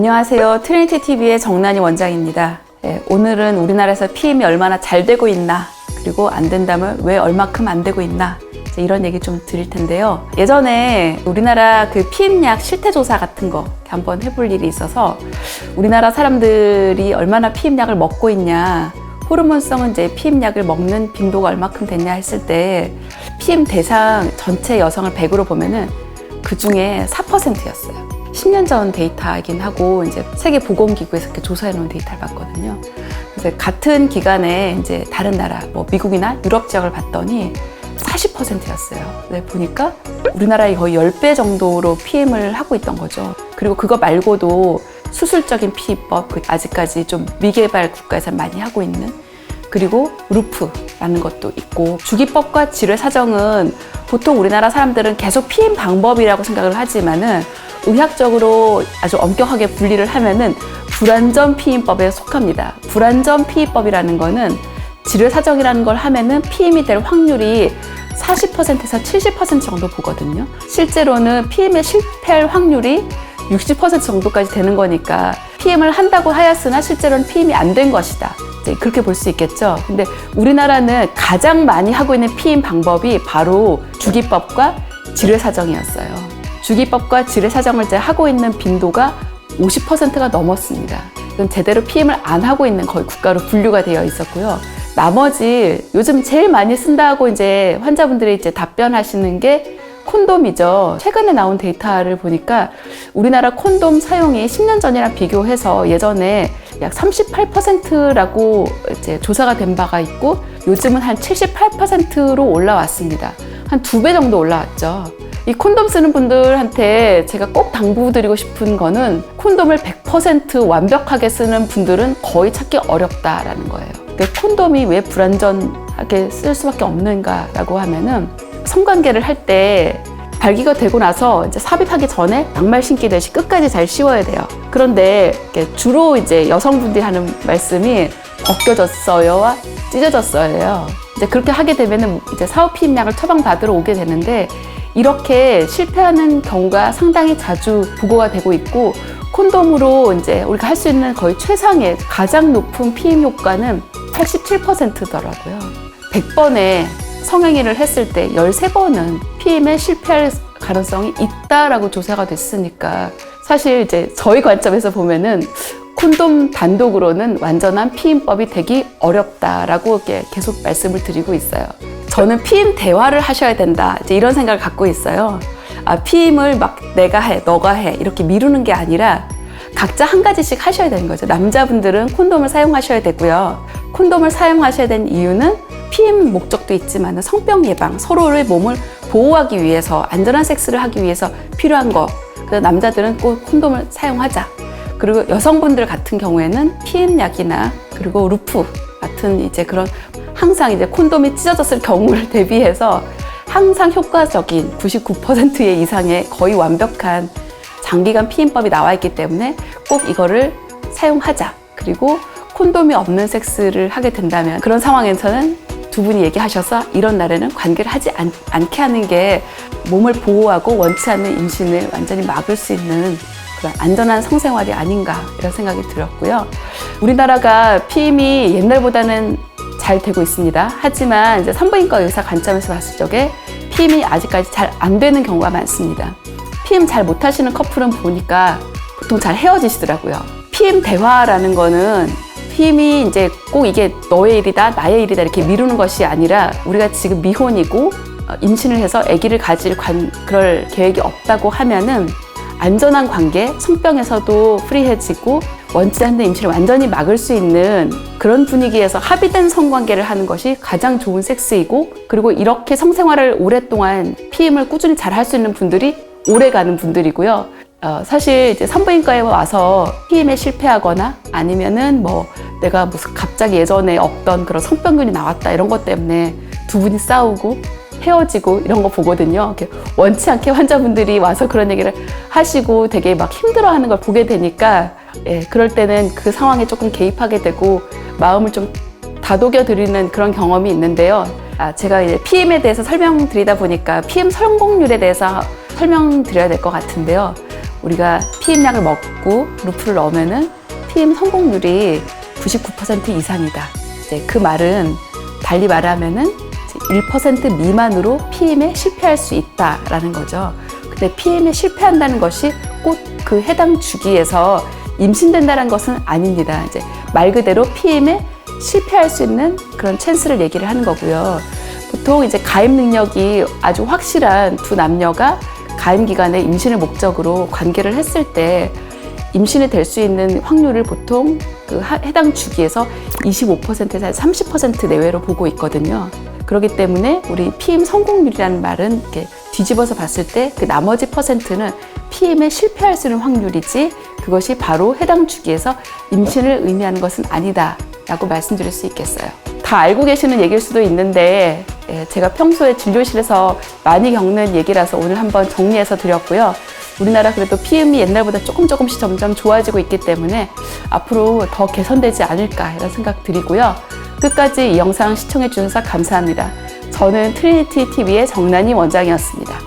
안녕하세요. 트리니티 TV의 정난희 원장입니다. 오늘은 우리나라에서 피임이 얼마나 잘 되고 있나, 그리고 안 된다면 왜 얼마큼 안 되고 있나, 이런 얘기 좀 드릴 텐데요. 예전에 우리나라 그 피임약 실태조사 같은 거 한번 해볼 일이 있어서 우리나라 사람들이 얼마나 피임약을 먹고 있냐, 호르몬성 이제 피임약을 먹는 빈도가 얼마큼 됐냐 했을 때 피임 대상 전체 여성을 100으로 보면은 그 중에 4%였어요. 10년 전 데이터이긴 하고 이제 세계보건기구에서 이렇게 조사해 놓은 데이터를 봤거든요. 그래서 같은 기간에 이제 다른 나라, 뭐 미국이나 유럽 지역을 봤더니 40%였어요. 네, 보니까 우리나라의 거의 10배 정도로 피임을 하고 있던 거죠. 그리고 그거 말고도 수술적인 피임법, 아직까지 좀 미개발 국가에서 많이 하고 있는, 그리고 루프라는 것도 있고, 주기법과 지뢰 사정은 보통 우리나라 사람들은 계속 피임 방법이라고 생각을 하지만은 의학적으로 아주 엄격하게 분리를 하면은 불완전 피임법에 속합니다. 불완전 피임법이라는 거는 지뢰 사정이라는 걸 하면은 피임이 될 확률이 40%에서 70% 정도 보거든요. 실제로는 피임에 실패할 확률이 60% 정도까지 되는 거니까 피임을 한다고 하였으나 실제로는 피임이 안 된 것이다. 그렇게 볼 수 있겠죠. 근데 우리나라는 가장 많이 하고 있는 피임 방법이 바로 주기법과 지뢰 사정이었어요. 주기법과 지뢰 사정을 이제 하고 있는 빈도가 50%가 넘었습니다. 이건 제대로 피임을 안 하고 있는 거의 국가로 분류가 되어 있었고요. 나머지 요즘 제일 많이 쓴다고 이제 환자분들이 이제 답변하시는 게 콘돔이죠. 최근에 나온 데이터를 보니까 우리나라 콘돔 사용이 10년 전이랑 비교해서 예전에 약 38%라고 이제 조사가 된 바가 있고 요즘은 한 78%로 올라왔습니다. 한 2배 정도 올라왔죠. 이 콘돔 쓰는 분들한테 제가 꼭 당부드리고 싶은 거는 콘돔을 100% 완벽하게 쓰는 분들은 거의 찾기 어렵다라는 거예요. 콘돔이 왜 불완전하게 쓸 수밖에 없는가라고 하면은 성관계를 할 때 발기가 되고 나서 이제 삽입하기 전에 양말 신기듯이 끝까지 잘 씌워야 돼요. 그런데 주로 이제 여성분들이 하는 말씀이 벗겨졌어요와 찢어졌어요. 이제 그렇게 하게 되면은 이제 사후 피임약을 처방받으러 오게 되는데 이렇게 실패하는 경우가 상당히 자주 보고가 되고 있고, 콘돔으로 이제 우리가 할 수 있는 거의 최상의 가장 높은 피임 효과는 87%더라고요. 100번의 성행위를 했을 때 13번은 피임에 실패할 가능성이 있다라고 조사가 됐으니까 사실 이제 저희 관점에서 보면은 콘돔 단독으로는 완전한 피임법이 되기 어렵다라고 계속 말씀을 드리고 있어요. 저는 피임 대화를 하셔야 된다, 이제 이런 생각을 갖고 있어요. 피임을 막 내가 해, 너가 해 이렇게 미루는 게 아니라 각자 한 가지씩 하셔야 되는 거죠. 남자분들은 콘돔을 사용하셔야 되고요. 콘돔을 사용하셔야 되는 이유는 피임 목적도 있지만 성병 예방, 서로의 몸을 보호하기 위해서, 안전한 섹스를 하기 위해서 필요한 거. 그래서 남자들은 꼭 콘돔을 사용하자. 그리고 여성분들 같은 경우에는 피임약이나 그리고 루프 같은 이제 그런 항상 이제 콘돔이 찢어졌을 경우를 대비해서 항상 효과적인 99% 이상의 거의 완벽한 장기간 피임법이 나와 있기 때문에 꼭 이거를 사용하자. 그리고 콘돔이 없는 섹스를 하게 된다면 그런 상황에서는 두 분이 얘기하셔서 이런 날에는 관계를 하지 않게 하는 게 몸을 보호하고 원치 않는 임신을 완전히 막을 수 있는 그런 안전한 성생활이 아닌가, 이런 생각이 들었고요. 우리나라가 피임이 옛날보다는 잘 되고 있습니다. 하지만 이제 산부인과 의사 관점에서 봤을 적에 피임이 아직까지 잘 안 되는 경우가 많습니다. 피임 잘 못하시는 커플은 보니까 보통 잘 헤어지시더라고요. 피임 대화라는 거는 피임이 이제 꼭 이게 너의 일이다, 나의 일이다 이렇게 미루는 것이 아니라 우리가 지금 미혼이고 임신을 해서 아기를 가질 그럴 계획이 없다고 하면은 안전한 관계, 성병에서도 프리해지고 원치 않는 임신을 완전히 막을 수 있는 그런 분위기에서 합의된 성관계를 하는 것이 가장 좋은 섹스이고, 그리고 이렇게 성생활을 오랫동안 피임을 꾸준히 잘 할 수 있는 분들이 오래 가는 분들이고요. 사실 이제 산부인과에 와서 피임에 실패하거나 아니면은 뭐 내가 무슨 갑자기 예전에 없던 그런 성병균이 나왔다 이런 것 때문에 두 분이 싸우고 헤어지고 이런 거 보거든요. 이렇게 원치 않게 환자분들이 와서 그런 얘기를 하시고 되게 막 힘들어하는 걸 보게 되니까 그럴 때는 그 상황에 조금 개입하게 되고 마음을 좀 다독여 드리는 그런 경험이 있는데요. 제가 이제 피임에 대해서 설명드리다 보니까 피임 성공률에 대해서 설명드려야 될 것 같은데요. 우리가 피임약을 먹고 루프를 넣으면은 피임 성공률이 99% 이상이다. 이제 그 말은 달리 말하면은 1% 미만으로 피임에 실패할 수 있다라는 거죠. 근데 피임에 실패한다는 것이 꼭 그 해당 주기에서 임신된다는 것은 아닙니다. 이제 말 그대로 피임에 실패할 수 있는 그런 찬스를 얘기를 하는 거고요. 보통 이제 가임 능력이 아주 확실한 두 남녀가 가임 기간에 임신을 목적으로 관계를 했을 때 임신이 될 수 있는 확률을 보통 그 해당 주기에서 25%에서 30% 내외로 보고 있거든요. 그렇기 때문에 우리 피임 성공률이라는 말은 이렇게 뒤집어서 봤을 때 그 나머지 퍼센트는 피임에 실패할 수 있는 확률이지 그것이 바로 해당 주기에서 임신을 의미하는 것은 아니다 라고 말씀드릴 수 있겠어요. 다 알고 계시는 얘기일 수도 있는데 제가 평소에 진료실에서 많이 겪는 얘기라서 오늘 한번 정리해서 드렸고요. 우리나라 그래도 피임이 옛날보다 조금씩 점점 좋아지고 있기 때문에 앞으로 더 개선되지 않을까 이런 생각 드리고요. 끝까지 이 영상 시청해 주셔서 감사합니다. 저는 트리니티 TV의 정난이 원장이었습니다.